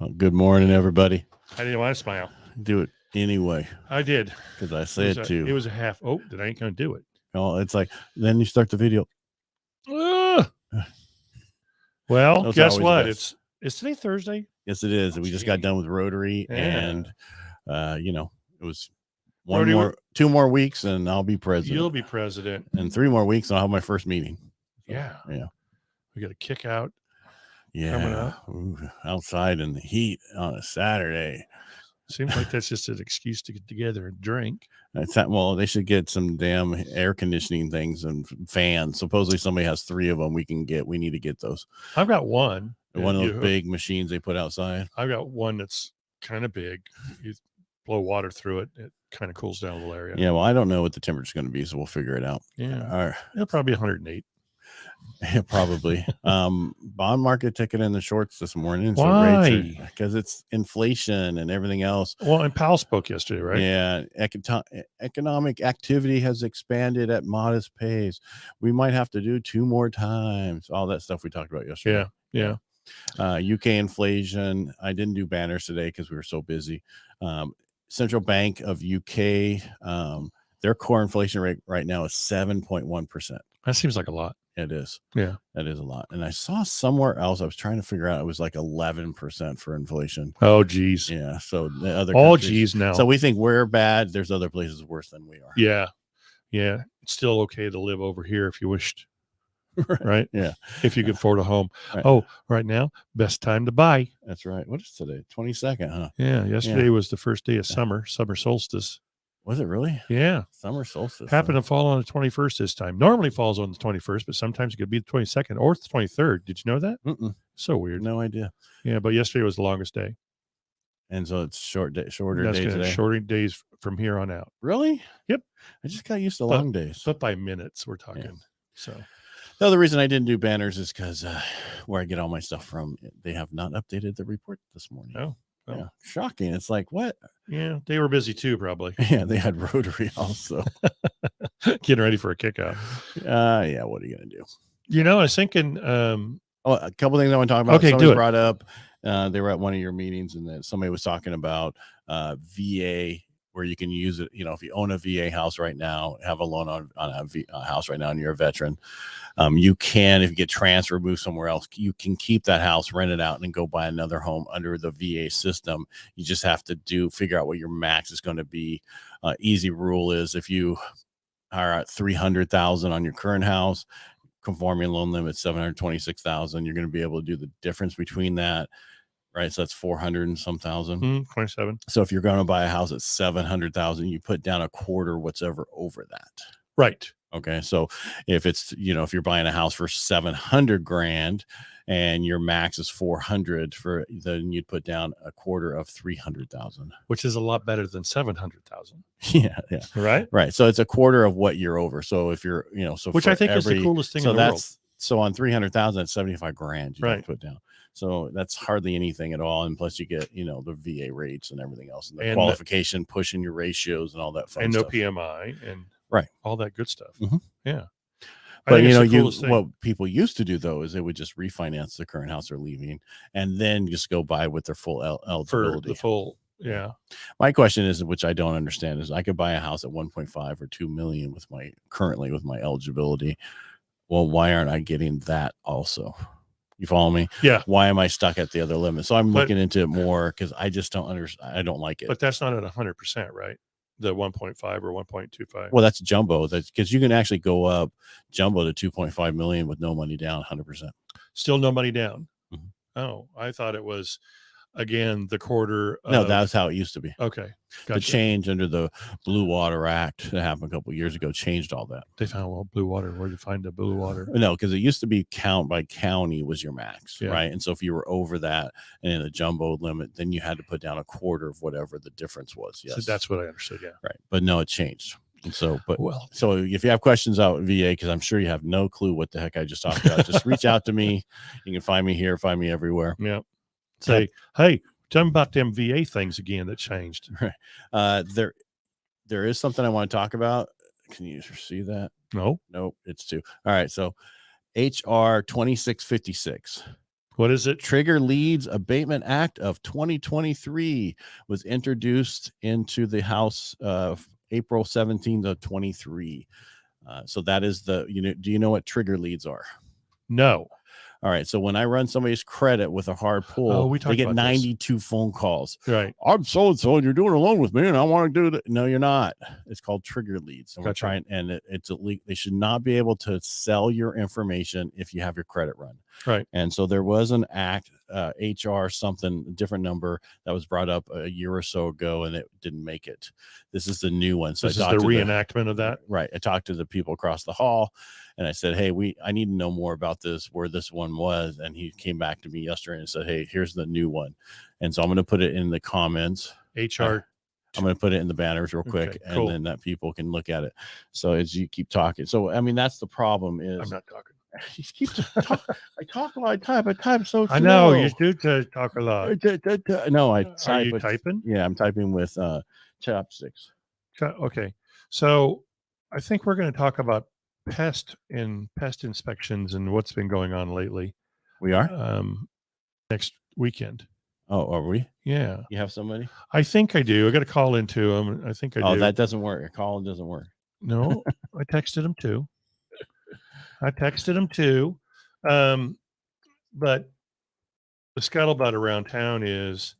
Well, good morning, everybody. I didn't want to smile. Do it anyway. I did. Because I said to. It was a half. Oh, that I ain't going to do it. Oh, it's like, then you start the video. Well, guess what? It's today Thursday. Yes, it is. We just got done with Rotary, and it was two more weeks, and I'll be president. You'll be president, and 3 more weeks, and I'll have my first meeting. So, yeah. We got a kick out. Coming up. Ooh, outside in the heat on a Saturday. Seems like that's just an excuse to get together and drink. Well, they should get some damn air conditioning things and fans. Supposedly somebody has 3 of them we need to get those. I've got one. One of those big machines they put outside. I've got one that's kind of big. You blow water through it. It kind of cools down a little area. Yeah, well, I don't know what the temperature is going to be, so we'll figure it out. Yeah. It'll probably be 108. Yeah, probably. Bond market ticket in the shorts this morning. Why? Because it's inflation and everything else. Well, and Powell spoke yesterday, right? Yeah. Economic activity has expanded at modest pace. We might have to do 2 more times. All that stuff we talked about yesterday. Yeah. UK inflation. I didn't do banners today because we were so busy. Central Bank of UK, their core inflation rate right now is 7.1%. That seems like a lot. It is. Yeah. That is a lot. And I saw somewhere else, I was trying to figure out, it was like 11% for inflation. Oh, geez. Yeah. So the other geez now. So we think we're bad. There's other places worse than we are. Yeah. It's still okay to live over here if you wished. Right? Yeah. If you could afford a home. Right. Oh, right now, best time to buy. That's right. What is today? 22nd, huh? Yeah. Yesterday was the first day of summer solstice. Was it really? Yeah. Summer solstice. Happened to fall on the 21st this time. Normally falls on the 21st, but sometimes it could be the 22nd or the 23rd. Did you know that? Mm-mm. So weird. No idea. Yeah, but yesterday was the longest day. And so it's shorter day today. Shorter days from here on out. Really? Yep. I just got used to long days. But by minutes we're talking. Yeah. So the other reason I didn't do banners is because where I get all my stuff from, they have not updated the report this morning. Oh. Yeah, shocking. It's like, what? Yeah, they were busy too, probably. Yeah, they had Rotary also. Getting ready for a kickout. Yeah, what are you going to do? I was thinking... a couple things I want to talk about. Okay, somebody brought up, they were at one of your meetings, and then somebody was talking about VA, where you can use it. If you own a VA house right now, have a loan on a house right now, and you're a veteran, you can, if you get transferred, move somewhere else, you can keep that house, rent it out, and go buy another home under the VA system. You just have to figure out what your max is going to be. Easy rule is if you are at $300,000 on your current house, conforming loan limit $726,000, you're going to be able to do the difference between that. Right. So that's 400 and some thousand. 27. So if you're going to buy a house at 700,000, you put down a quarter, whatever over that. Right. Okay. So if it's, if you're buying a house for $700,000 and your max is 400, then you'd put down a quarter of 300,000, which is a lot better than 700,000. Yeah. Right. So it's a quarter of what you're over. So if you're, which I think is the coolest thing in the world. So on 300,000, that's 75,000 you right. put down. So that's hardly anything at all. And plus you get, the VA rates and everything else, and the qualification, pushing your ratios and all that fun stuff. And no PMI and right. all that good stuff. Mm-hmm. Yeah. But what people used to do though, is they would just refinance the current house they're leaving and then just go buy with their full eligibility. For the full. Yeah. My question is, which I don't understand, is I could buy a house at 1.5 or 2 million with my eligibility. Well, why aren't I getting that also? You follow me? Yeah. Why am I stuck at the other limit? So I'm looking into it more because I just don't understand. I don't like it. But that's not at 100%, right? The 1.5 or 1.25. Well, that's jumbo. That's because you can actually go up jumbo to 2.5 million with no money down, 100%. Still no money down. Mm-hmm. Oh, I thought it was, again, the quarter. No, that's how it used to be. Okay. Gotcha. The change under the Blue Water Act that happened a couple of years ago changed all that. They found blue water. Where did you find the blue water? No, because it used to be count by county was your max, yeah. right? And so if you were over that and in the jumbo limit, then you had to put down a quarter of whatever the difference was. Yes, so that's what I understood. Yeah, right. But no, it changed. And so, so if you have questions out at VA, because I'm sure you have no clue what the heck I just talked about, just reach out to me. You can find me here, find me everywhere. Yeah. Say, hey. Tell me about them VA things again that changed. Right. There is something I want to talk about. Can you see that? No. Nope. It's 2. All right. So HR 2656. What is it? Trigger Leads Abatement Act of 2023 was introduced into the House April 17th of 23. So that is do you know what trigger leads are? No. All right. So when I run somebody's credit with a hard pull, they get 92 phone calls. Right. I'm so-and-so and you're doing a loan with me and I want to do that. No, you're not. It's called trigger leads. And we're trying, and it's illegal. They should not be able to sell your information if you have your credit run. Right. And so there was an act, HR something, different number that was brought up a year or so ago and it didn't make it. This is the new one. So this is the reenactment of that. Right. I talked to the people across the hall and I said, hey, I need to know more about this, where this one was. And he came back to me yesterday and said, hey, here's the new one. And so I'm going to put it in the comments. HR. I'm going to put it in the banners real quick, and then that people can look at it. So as you keep talking. So, I mean, that's the problem is I'm not talking. You keep talking. I talk a lot. I type so slow. I know you do talk a lot. No, I type. Are you typing? Yeah, I'm typing with chopsticks. Okay, so I think we're going to talk about pest inspections and what's been going on lately. We are next weekend. Oh, are we? Yeah. You have somebody? I think I do. I got to call into him. I think I do. Oh, that doesn't work. A call doesn't work. No, I texted him too. But the scuttlebutt around town is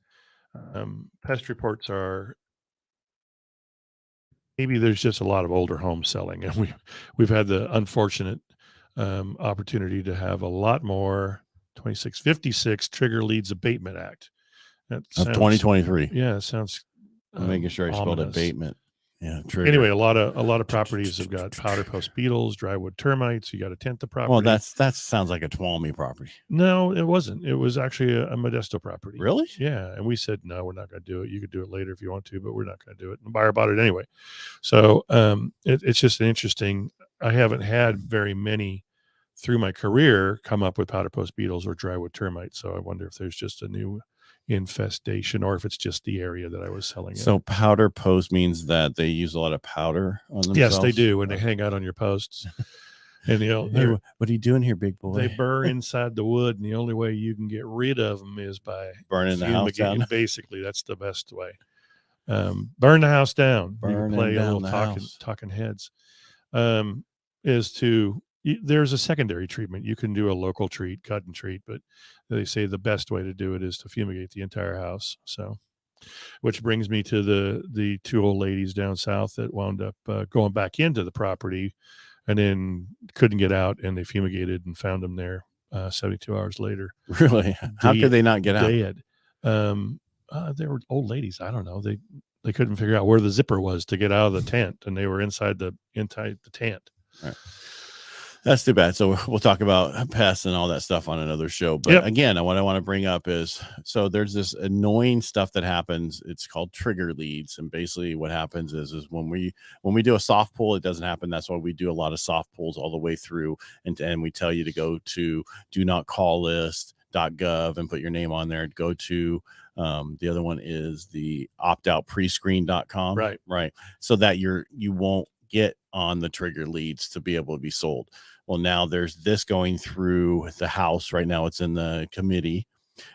pest reports are maybe there's just a lot of older homes selling, and we've had the unfortunate opportunity to have a lot more 2656 Trigger Leads Abatement Act. That of 2023. Yeah, it sounds. I'm making sure I spelled abatement. Yeah. Trigger. Anyway, a lot of properties have got powder post beetles, drywood termites. You got to tent the property. Well, that sounds like a Tuolumne property. No, it wasn't. It was actually a Modesto property. Really? Yeah. And we said, no, we're not going to do it. You could do it later if you want to, but we're not going to do it. And the buyer bought it anyway. So it's just an interesting. I haven't had very many through my career come up with powder post beetles or drywood termites. So I wonder if there's just a new infestation or if it's just the area that I was selling. So powder post means that they use a lot of powder on themselves? Yes, they do. When they hang out on your posts. And hey, what are you doing here, big boy? They burr inside the wood, and the only way you can get rid of them is by burning the house down. Basically, that's the best way. Burn the house down. You can play a little talking heads. There's a secondary treatment. You can do a local treat, cut and treat, but they say the best way to do it is to fumigate the entire house. So, which brings me to the two old ladies down south that wound up going back into the property and then couldn't get out, and they fumigated and found them there 72 hours later. Really? How could they not get out? Dead. They were old ladies. I don't know. They couldn't figure out where the zipper was to get out of the tent, and they were inside the tent. All right. That's too bad. So we'll talk about pests and all that stuff on another show. But again, what I want to bring up is, so there's this annoying stuff that happens. It's called trigger leads. And basically what happens is when we do a soft pull, it doesn't happen. That's why we do a lot of soft pulls all the way through. And we tell you to go to do not call list.gov and put your name on there. Go to the other one is the optoutprescreen.com. Right. So that you won't get on the trigger leads to be able to be sold. Well, now there's this going through the House right now. It's in the committee.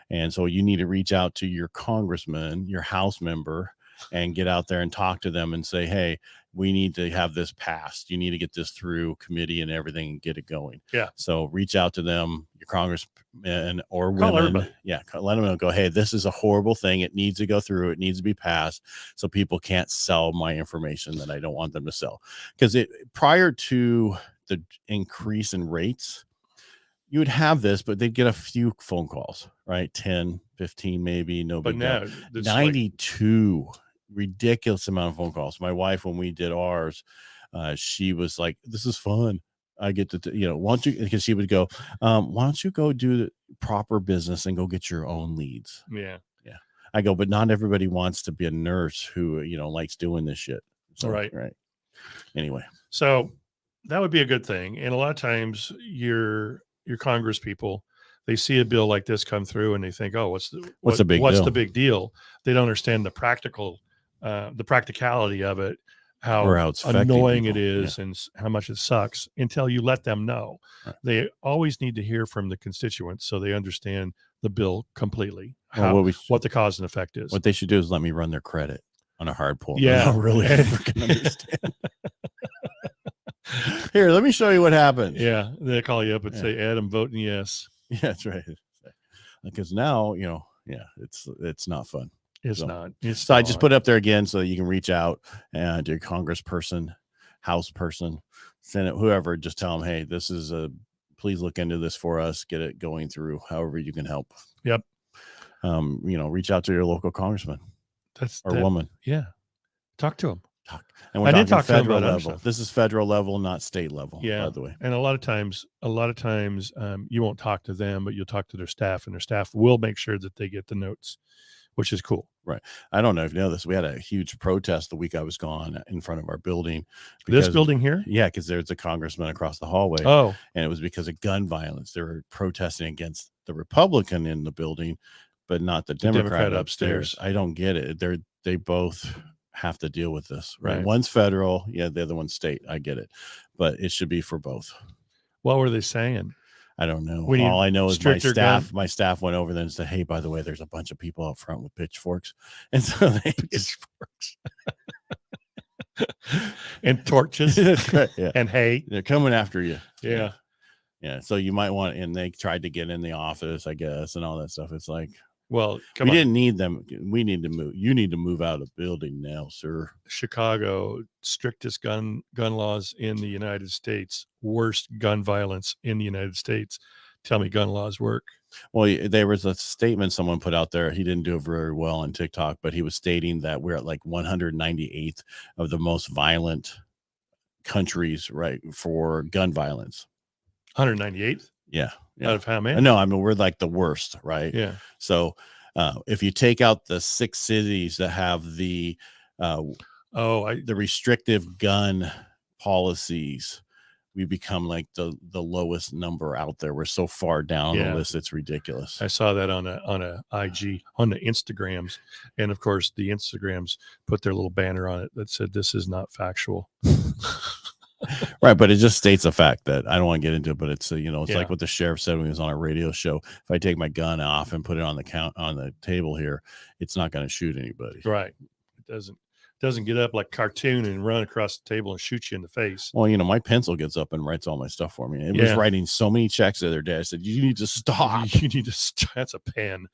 And so you need to reach out to your congressman, your House member, and get out there and talk to them and say, hey, we need to have this passed. You need to get this through committee and everything and get it going. Yeah. So reach out to them, your congressman or women. Yeah. Let them know, go, hey, this is a horrible thing. It needs to go through. It needs to be passed so people can't sell my information that I don't want them to sell. Because prior to the increase in rates, you would have this, but they'd get a few phone calls, right? 10, 15, maybe. No big deal. But now 92, ridiculous amount of phone calls. My wife, when we did ours, she was like, this is fun. I get to, why don't you, because she would go, why don't you go do the proper business and go get your own leads? Yeah. I go, but not everybody wants to be a nurse who, likes doing this shit. So, right. Anyway. So that would be a good thing. And a lot of times your Congress people, they see a bill like this come through and they think, oh, what's the big deal? They don't understand the practicality of it. how it's affecting annoying people. it is and how much it sucks until you let them know. Right. They always need to hear from the constituents so they understand the bill completely, Well, what the cause and effect is. What they should do is let me run their credit on a hard pull. Yeah. They'll really freaking understand. Here, let me show you what happens. Yeah, they call you up and say, "Ed, I'm voting yes." Yeah, that's right. Because now, it's not fun. It's not. So I just put it up there again so that you can reach out and your congressperson, house person, senate, whoever, just tell them, hey, this is please look into this for us, get it going through however you can help. Yep. Reach out to your local congressman woman. Yeah. Talk to them. And we're talking federal level. This is federal level, not state level, by the way. And a lot of times, you won't talk to them, but you'll talk to their staff, and their staff will make sure that they get the notes, which is cool. Right. I don't know if you know this. We had a huge protest the week I was gone in front of our building. This building here? Yeah, because there's a congressman across the hallway. Oh. And it was because of gun violence. They were protesting against the Republican in the building, but not the Democrat upstairs. I don't get it. They both have to deal with this. Right. One's federal. Yeah, the other one's state. I get it. But it should be for both. What were they saying? I don't know. All I know is my staff went over there and said, hey, by the way, there's a bunch of people out front with pitchforks. And so they pitchforks and torches. That's right, yeah. And hay. They're coming after you. Yeah. Yeah. So you might want, and they tried to get in the office, I guess, and all that stuff. It's like, well, we didn't need them. We need to move. You need to move out of the building now, sir. Chicago, strictest gun laws in the United States, worst gun violence in the United States. Tell me gun laws work. Well, there was a statement someone put out there. He didn't do it very well on TikTok, but he was stating that we're at like 198th of the most violent countries, right, for gun violence. 198th? Yeah. Out of how many? No, I mean, we're like the worst, right? Yeah. So if you take out the 6 cities that have the restrictive gun policies, we become like the lowest number out there. We're so far down the list, it's ridiculous. I saw that on a IG, on the Instagrams, and of course the Instagrams put their little banner on it that said, "This is not factual." Right, but it just states a fact that I don't want to get into it, but it's like what the sheriff said when he was on a radio show. If I take my gun off and put it on the table here, it's not going to shoot anybody. Right. It doesn't get up like cartoon and run across the table and shoot you in the face. Well, my pencil gets up and writes all my stuff for me. It was writing so many checks the other day. I said, you need to stop. You need to stop. That's a pen.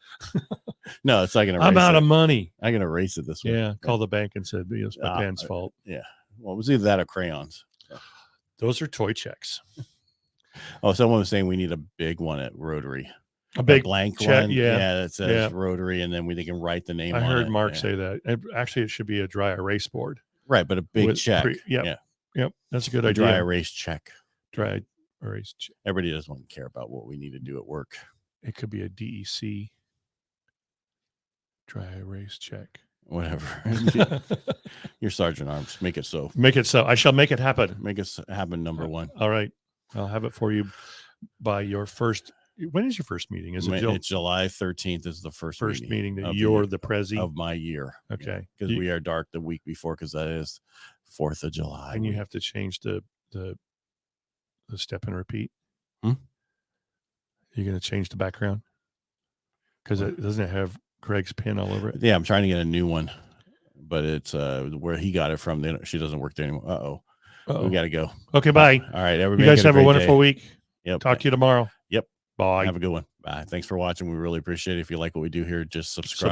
No, it's like I'm out of money. I can erase it this way. Yeah. Call the bank and said, it's my pen's fault. Yeah. Well, it was either that or crayons. Those are toy checks. Oh, someone was saying we need a big one at Rotary. A big blank check, one. Yeah, that says Rotary, and then they can write the name on it. I heard Mark say that. Actually, it should be a dry erase board. Right, but a big check. Yep. That's a good idea. Dry erase check. Dry erase check. Everybody doesn't want to care about what we need to do at work. It could be a DEC. Dry erase check. Whatever. You're Sergeant Arms. Make it so. Make it so. I shall make it happen. Make it happen, number one. All right. I'll have it for you by your first. When is your first meeting? Is it it's July 13th is the first meeting that you're the prezi of my year. Okay. Because we are dark the week before, because that is 4th of July. And you have to change the step and repeat. You're going to change the background? Because it doesn't have Greg's pin all over it. Yeah, I'm trying to get a new one, but it's where he got it from. She doesn't work there anymore. We got to go. Okay, bye. All right, everybody. You guys have a wonderful week. Yep. Talk to you tomorrow. Yep. Bye. Have a good one. Bye. Thanks for watching. We really appreciate it. If you like what we do here, just subscribe.